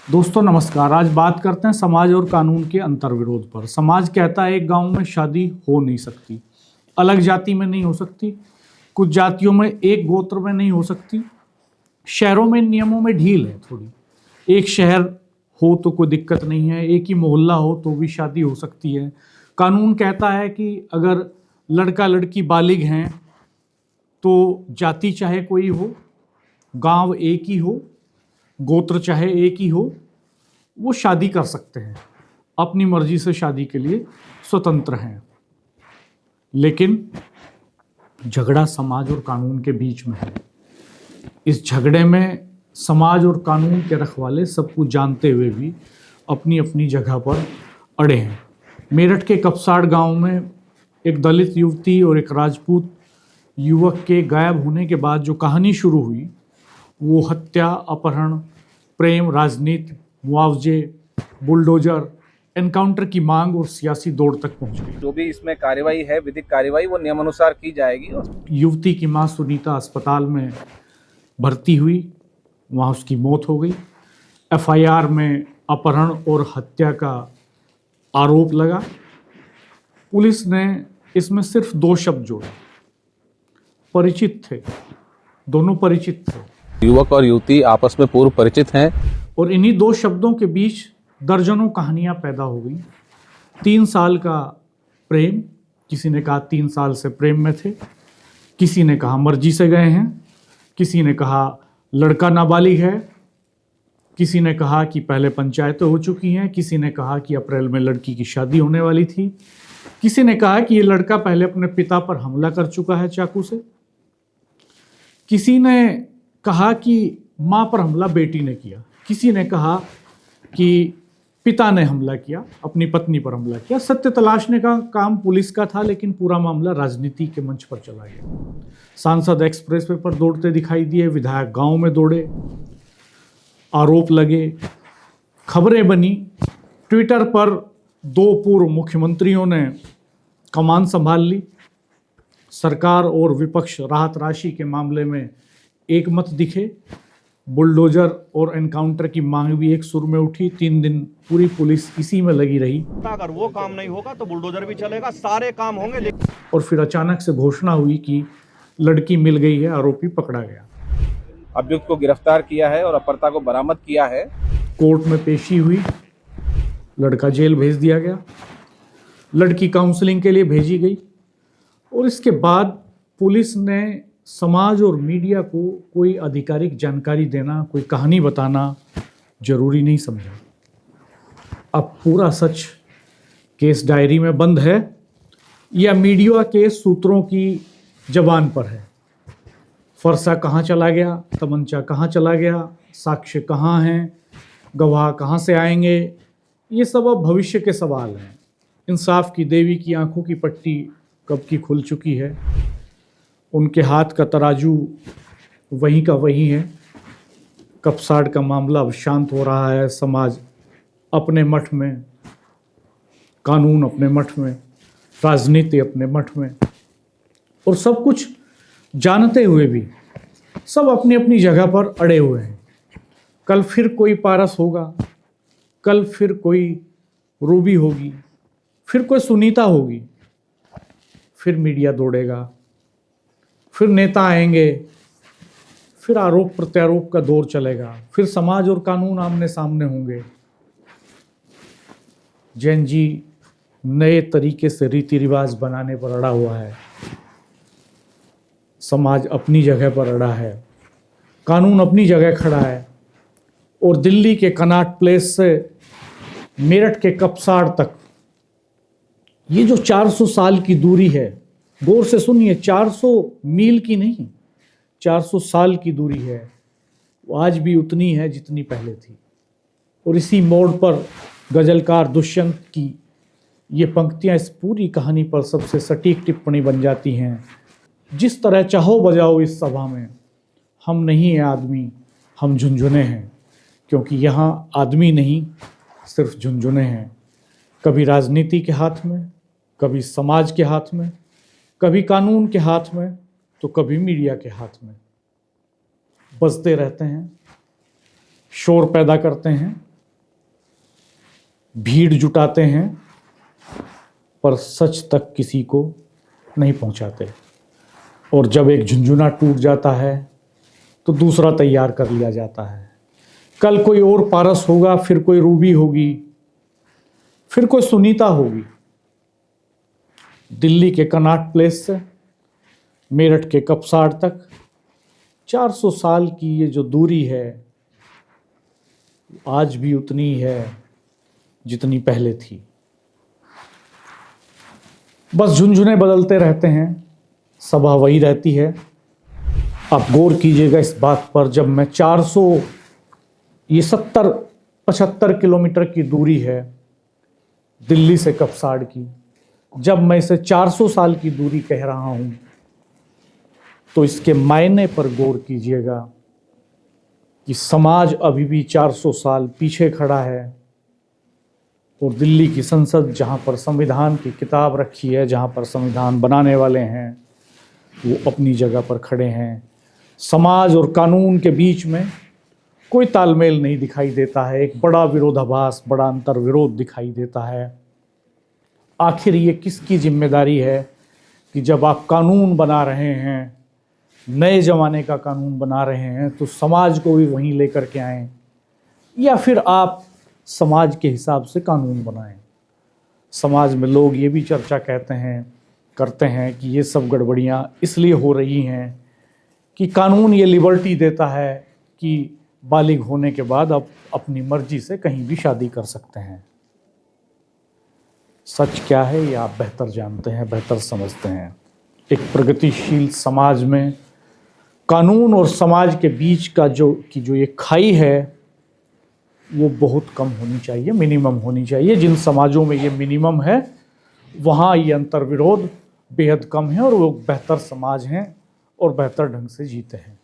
दोस्तों नमस्कार। आज बात करते हैं समाज और कानून के अंतर्विरोध पर। समाज कहता है एक गांव में शादी हो नहीं सकती, अलग जाति में नहीं हो सकती, कुछ जातियों में एक गोत्र में नहीं हो सकती, शहरों में नियमों में ढील है थोड़ी। एक शहर हो तो कोई दिक्कत नहीं है, एक ही मोहल्ला हो तो भी शादी हो सकती है। कानून कहता है कि अगर लड़का लड़की बालिग हैं तो जाति चाहे कोई हो, गांव एक ही हो, गोत्र चाहे एक ही हो, वो शादी कर सकते हैं, अपनी मर्जी से शादी के लिए स्वतंत्र हैं। लेकिन झगड़ा समाज और कानून के बीच में है। इस झगड़े में समाज और कानून के रखवाले सब कुछ जानते हुए भी अपनी अपनी जगह पर अड़े हैं। मेरठ के कपसाड़ गांव में एक दलित युवती और एक राजपूत युवक के गायब होने के बाद जो कहानी शुरू हुई वो हत्या, अपहरण, प्रेम, राजनीति, मुआवजे, बुलडोजर, एनकाउंटर की मांग और सियासी दौड़ तक पहुंच गई। जो भी इसमें कार्रवाई है, विधिक कार्रवाई, वो नियमानुसार की जाएगी। युवती की मां सुनीता अस्पताल में भर्ती हुई, वहां उसकी मौत हो गई। एफआईआर में अपहरण और हत्या का आरोप लगा। पुलिस ने इसमें सिर्फ 2 शब्द जोड़े, परिचित थे, दोनों परिचित थे। युवक और युवती आपस में पूर्व परिचित हैं और इन्हीं 2 शब्दों के बीच दर्जनों कहानियां पैदा हो गई। 3 साल का प्रेम, किसी ने कहा 3 साल से प्रेम में थे, किसी ने कहा मर्जी से गए हैं, किसी ने कहा लड़का नाबालिग है, किसी ने कहा कि पहले पंचायतें हो चुकी हैं, किसी ने कहा कि अप्रैल में लड़की की शादी होने वाली थी, किसी ने कहा कि ये लड़का पहले अपने पिता पर हमला कर चुका है चाकू से, किसी ने कहा कि माँ पर हमला बेटी ने किया, किसी ने कहा कि पिता ने हमला किया, अपनी पत्नी पर हमला किया। सत्य तलाशने का काम पुलिस का था, लेकिन पूरा मामला राजनीति के मंच पर चला गया। सांसद एक्सप्रेस वे पर दौड़ते दिखाई दिए, विधायक गांव में दौड़े, आरोप लगे, खबरें बनी। ट्विटर पर 2 पूर्व मुख्यमंत्रियों ने कमान संभाल ली। सरकार और विपक्ष राहत राशि के मामले में एक मत दिखे। बुलडोजर और एनकाउंटर की मांग भी एक सुर में उठी। 3 दिन पूरी पुलिस इसी में लगी रही। अगर वो काम नहीं होगा तो बुलडोजर भी चलेगा, सारे काम होंगे। और फिर अचानक से घोषणा हुई कि लड़की मिल गई है, आरोपी पकड़ा गया। अभियुक्त को गिरफ्तार किया है और अपहर्ता को बरामद किया है। कोर्ट में पेशी हुई, लड़का जेल भेज दिया गया, लड़की काउंसलिंग के लिए भेजी गई। और इसके बाद पुलिस ने समाज और मीडिया को कोई आधिकारिक जानकारी देना, कोई कहानी बताना जरूरी नहीं समझा। अब पूरा सच केस डायरी में बंद है या मीडिया के सूत्रों की जबान पर है। फरसा कहाँ चला गया, तमंचा कहाँ चला गया, साक्ष्य कहाँ हैं, गवाह कहाँ से आएंगे, ये सब अब भविष्य के सवाल हैं। इंसाफ की देवी की आंखों की पट्टी कब की खुल चुकी है। उनके हाथ का तराजू वहीं का वहीं है। कपसाड़ का मामला अब शांत हो रहा है। समाज अपने मठ में, कानून अपने मठ में, राजनीति अपने मठ में, और सब कुछ जानते हुए भी सब अपनी अपनी जगह पर अड़े हुए हैं। कल फिर कोई पारस होगा, कल फिर कोई रूबी होगी, फिर कोई सुनीता होगी, फिर मीडिया दौड़ेगा, फिर नेता आएंगे, फिर आरोप प्रत्यारोप का दौर चलेगा, फिर समाज और कानून आमने सामने होंगे। जैन जी नए तरीके से रीति रिवाज बनाने पर अड़ा हुआ है। समाज अपनी जगह पर अड़ा है, कानून अपनी जगह खड़ा है। और दिल्ली के कनॉट प्लेस से मेरठ के कपसाड़ तक ये जो 400 साल की दूरी है, गौर से सुनिए, 400 मील की नहीं, 400 साल की दूरी है, वो आज भी उतनी है जितनी पहले थी। और इसी मोड़ पर गजलकार दुष्यंत की ये पंक्तियां इस पूरी कहानी पर सबसे सटीक टिप्पणी बन जाती हैं। जिस तरह चाहो बजाओ इस सभा में, हम नहीं हैं आदमी, हम झुनझुने हैं। क्योंकि यहाँ आदमी नहीं, सिर्फ झुनझुने हैं। कभी राजनीति के हाथ में, कभी समाज के हाथ में, कभी कानून के हाथ में, तो कभी मीडिया के हाथ में। बजते रहते हैं, शोर पैदा करते हैं, भीड़ जुटाते हैं पर सच तक किसी को नहीं पहुंचाते। और जब एक झुंझुना टूट जाता है तो दूसरा तैयार कर लिया जाता है। कल कोई और पारस होगा, फिर कोई रूबी होगी, फिर कोई सुनीता होगी। दिल्ली के कनॉट प्लेस से मेरठ के कपसाड़ तक 400 साल की ये जो दूरी है आज भी उतनी ही है जितनी पहले थी। बस झुंझुने बदलते रहते हैं, सभा वही रहती है। आप गौर कीजिएगा इस बात पर, जब मैं 75 किलोमीटर की दूरी है दिल्ली से कपसाड़ की, जब मैं इसे 400 साल की दूरी कह रहा हूं तो इसके मायने पर गौर कीजिएगा कि समाज अभी भी 400 साल पीछे खड़ा है। और दिल्ली की संसद, जहां पर संविधान की किताब रखी है, जहां पर संविधान बनाने वाले हैं, वो अपनी जगह पर खड़े हैं। समाज और कानून के बीच में कोई तालमेल नहीं दिखाई देता है। एक बड़ा विरोधाभास, बड़ा अंतर्विरोध दिखाई देता है। आखिर ये किसकी जिम्मेदारी है कि जब आप कानून बना रहे हैं, नए ज़माने का कानून बना रहे हैं, तो समाज को भी वहीं लेकर के आएं, या फिर आप समाज के हिसाब से कानून बनाएं। समाज में लोग ये भी चर्चा करते हैं कि ये सब गड़बड़ियाँ इसलिए हो रही हैं कि कानून ये लिबर्टी देता है कि बालिग होने के बाद आप अपनी मर्जी से कहीं भी शादी कर सकते हैं। सच क्या है ये आप बेहतर जानते हैं, बेहतर समझते हैं। एक प्रगतिशील समाज में कानून और समाज के बीच का जो ये खाई है वो बहुत कम होनी चाहिए, मिनिमम होनी चाहिए। जिन समाजों में ये मिनिमम है वहाँ ये अंतर्विरोध बेहद कम है और वो बेहतर समाज हैं और बेहतर ढंग से जीते हैं।